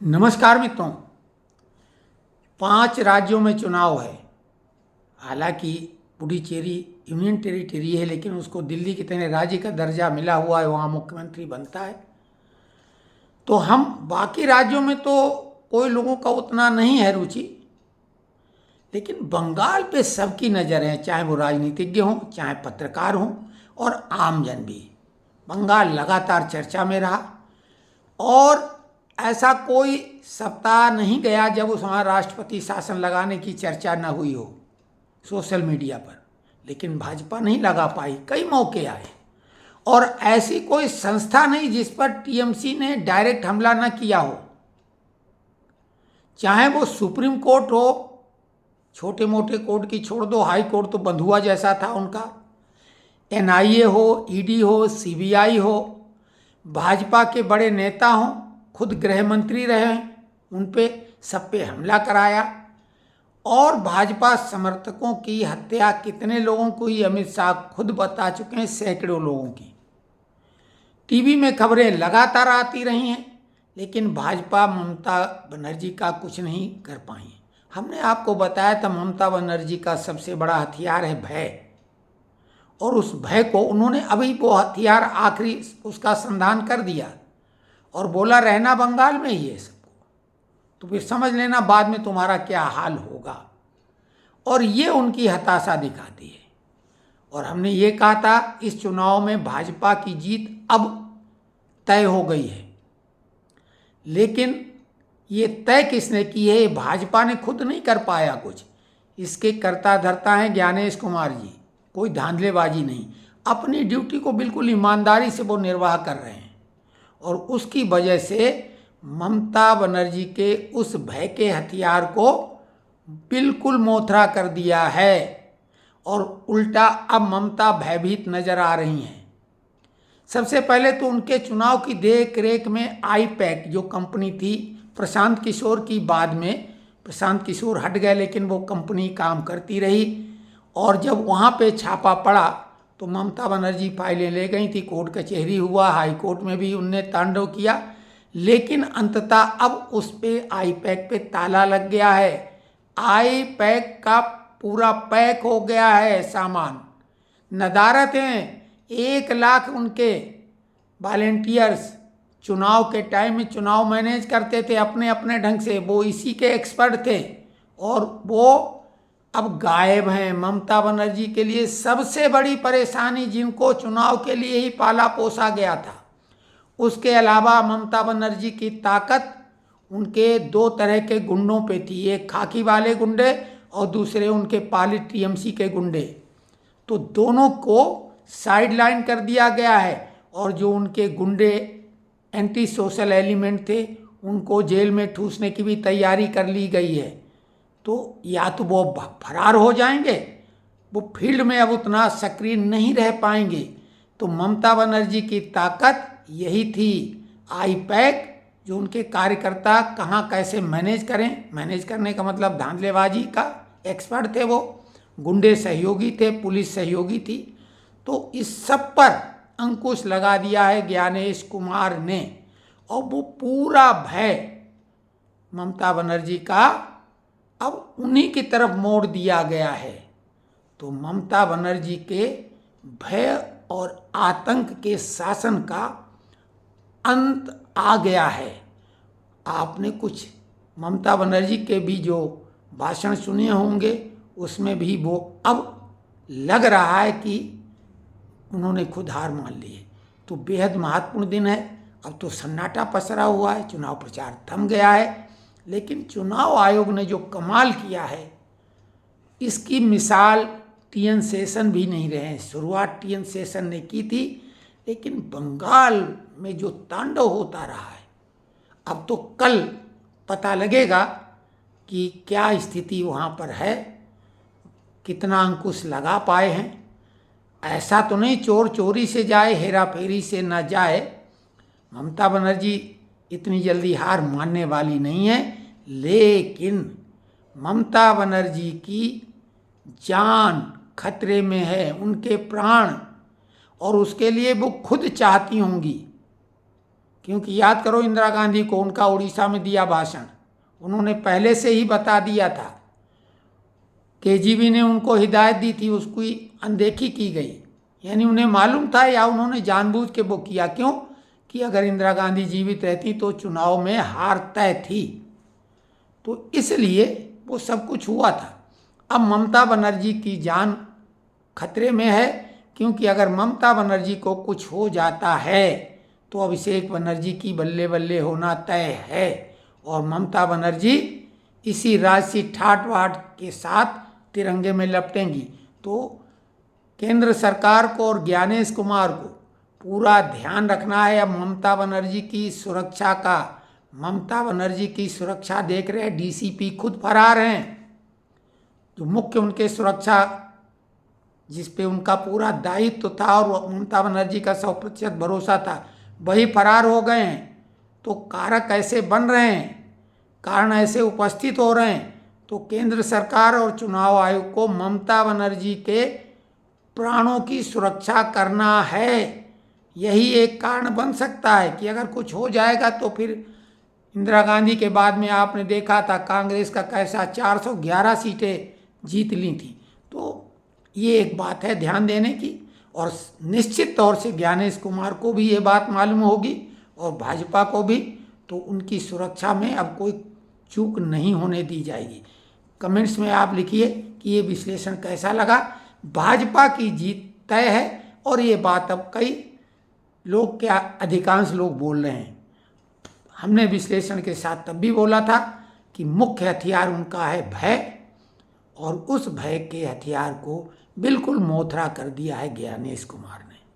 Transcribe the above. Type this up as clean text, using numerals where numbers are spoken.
नमस्कार मित्रों। 5 राज्यों में चुनाव है। हालांकि पुडुचेरी यूनियन टेरिटरी है, लेकिन उसको दिल्ली के तरह राज्य का दर्जा मिला हुआ है, वहाँ मुख्यमंत्री बनता है। तो हम बाकी राज्यों में तो कोई लोगों का उतना नहीं है रुचि, लेकिन बंगाल पे सबकी नज़र है, चाहे वो राजनीतिज्ञ हों, चाहे पत्रकार हों और आमजन भी। बंगाल लगातार चर्चा में रहा और ऐसा कोई सप्ताह नहीं गया जब उस वहाँ राष्ट्रपति शासन लगाने की चर्चा न हुई हो सोशल मीडिया पर। लेकिन भाजपा नहीं लगा पाई, कई मौके आए और ऐसी कोई संस्था नहीं जिस पर टीएमसी ने डायरेक्ट हमला न किया हो। चाहे वो सुप्रीम कोर्ट हो, छोटे मोटे कोर्ट की छोड़ दो, हाई कोर्ट तो बंधुआ जैसा था उनका, एनआईए हो, ईडी हो, सीबीआई हो, भाजपा के बड़े नेता हों, खुद गृह मंत्री रहे, उन पे सब पे हमला कराया। और भाजपा समर्थकों की हत्या कितने लोगों को ही अमित शाह खुद बता चुके हैं, सैकड़ों लोगों की। टीवी में खबरें लगातार आती रही हैं, लेकिन भाजपा ममता बनर्जी का कुछ नहीं कर पाई। हमने आपको बताया था ममता बनर्जी का सबसे बड़ा हथियार है भय, और उस भय को उन्होंने अभी वो हथियार आखिरी उसका संधान कर दिया और बोला रहना बंगाल में ही है सबको, तो फिर समझ लेना बाद में तुम्हारा क्या हाल होगा। और ये उनकी हताशा दिखाती है। और हमने ये कहा था इस चुनाव में भाजपा की जीत अब तय हो गई है, लेकिन ये तय किसने की है? भाजपा ने खुद नहीं कर पाया कुछ। इसके कर्ता धर्ता हैं ज्ञानेश कुमार जी, कोई धांधलेबाजी नहीं, अपनी ड्यूटी को बिल्कुल ईमानदारी से वो निर्वाह कर रहे हैं। और उसकी वजह से ममता बनर्जी के उस भय के हथियार को बिल्कुल मोथरा कर दिया है और उल्टा अब ममता भयभीत नजर आ रही हैं। सबसे पहले तो उनके चुनाव की देख रेख में आईपैक जो कंपनी थी प्रशांत किशोर की, बाद में प्रशांत किशोर हट गए, लेकिन वो कंपनी काम करती रही। और जब वहाँ पे छापा पड़ा तो ममता बनर्जी फाइलें ले गई थी, कोर्ट कचहरी हुआ, हाई कोर्ट में भी उनने तांडव किया, लेकिन अंततः अब उस पे आईपैक पे ताला लग गया है। आईपैक का पूरा पैक हो गया है सामान। नदारत हैं, 1 लाख उनके वॉलेंटियर्स चुनाव के टाइम में चुनाव मैनेज करते थे अपने अपने ढंग से, वो इसी के एक्सपर्ट थे और वो अब गायब हैं। ममता बनर्जी के लिए सबसे बड़ी परेशानी, जिनको चुनाव के लिए ही पाला पोसा गया था, उसके अलावा ममता बनर्जी की ताकत उनके 2 तरह के गुंडों पे थी, एक खाकी वाले गुंडे और दूसरे उनके पालित टीएमसी के गुंडे। तो दोनों को साइडलाइन कर दिया गया है और जो उनके गुंडे एंटी सोशल एलिमेंट थे उनको जेल में ठूसने की भी तैयारी कर ली गई है। तो या तो वो फरार हो जाएंगे, वो फील्ड में अब उतना सक्रिय नहीं रह पाएंगे। तो ममता बनर्जी की ताकत यही थी, आईपैक, जो उनके कार्यकर्ता कहाँ कैसे मैनेज करें, मैनेज करने का मतलब धांधलेबाजी का एक्सपर्ट थे वो, गुंडे सहयोगी थे, पुलिस सहयोगी थी। तो इस सब पर अंकुश लगा दिया है ज्ञानेश कुमार ने और वो पूरा भय ममता बनर्जी का अब उन्हीं की तरफ मोड़ दिया गया है। तो ममता बनर्जी के भय और आतंक के शासन का अंत आ गया है। आपने कुछ ममता बनर्जी के भी जो भाषण सुने होंगे, उसमें भी वो अब लग रहा है कि उन्होंने खुद हार मान ली है। तो बेहद महत्वपूर्ण दिन है। अब तो सन्नाटा पसरा हुआ है, चुनाव प्रचार थम गया है, लेकिन चुनाव आयोग ने जो कमाल किया है इसकी मिसाल टीएन शेषन भी नहीं रहे हैं। शुरुआत टीएन शेषन ने की थी, लेकिन बंगाल में जो तांडव होता रहा है, अब तो कल पता लगेगा कि क्या स्थिति वहाँ पर है, कितना अंकुश लगा पाए हैं। ऐसा तो नहीं चोर चोरी से जाए, हेरा फेरी से न जाए। ममता बनर्जी इतनी जल्दी हार मानने वाली नहीं है, लेकिन ममता बनर्जी की जान खतरे में है, उनके प्राण, और उसके लिए वो खुद चाहती होंगी कि क्योंकि याद करो इंदिरा गांधी को उनका उड़ीसा में दिया भाषण, उन्होंने पहले से ही बता दिया था, केजीबी ने उनको हिदायत दी थी, उसकी अनदेखी की गई। यानी उन्हें मालूम था या उन्होंने जानबूझ के वो किया। क्यों? कि अगर इंदिरा गांधी जीवित रहती तो चुनाव में हार तय थी, तो इसलिए वो सब कुछ हुआ था। अब ममता बनर्जी की जान खतरे में है, क्योंकि अगर ममता बनर्जी को कुछ हो जाता है तो अभिषेक बनर्जी की बल्ले बल्ले होना तय है, और ममता बनर्जी इसी राजसी ठाट वाट के साथ तिरंगे में लपटेंगी। तो केंद्र सरकार को और ज्ञानेश कुमार को पूरा ध्यान रखना है अब ममता बनर्जी की सुरक्षा का। ममता बनर्जी की सुरक्षा देख रहे डीसीपी खुद फरार हैं, जो मुख्य उनके सुरक्षा जिस पे उनका पूरा दायित्व था और ममता बनर्जी का 100% भरोसा था, वही फरार हो गए हैं। तो कारक ऐसे बन रहे हैं, कारण ऐसे उपस्थित हो रहे हैं, तो केंद्र सरकार और चुनाव आयोग को ममता बनर्जी के प्राणों की सुरक्षा करना है। यही एक कारण बन सकता है कि अगर कुछ हो जाएगा तो फिर इंदिरा गांधी के बाद में आपने देखा था कांग्रेस का कैसा 411 सीटें जीत ली थी। तो ये एक बात है ध्यान देने की, और निश्चित तौर से ज्ञानेश कुमार को भी ये बात मालूम होगी और भाजपा को भी। तो उनकी सुरक्षा में अब कोई चूक नहीं होने दी जाएगी। कमेंट्स में आप लिखिए कि ये विश्लेषण कैसा लगा। भाजपा की जीत तय है, और ये बात अब कई लोग, क्या अधिकांश लोग बोल रहे हैं। हमने विश्लेषण के साथ तब भी बोला था कि मुख्य हथियार उनका है भय, और उस भय के हथियार को बिल्कुल मोथरा कर दिया है ज्ञानेश कुमार ने।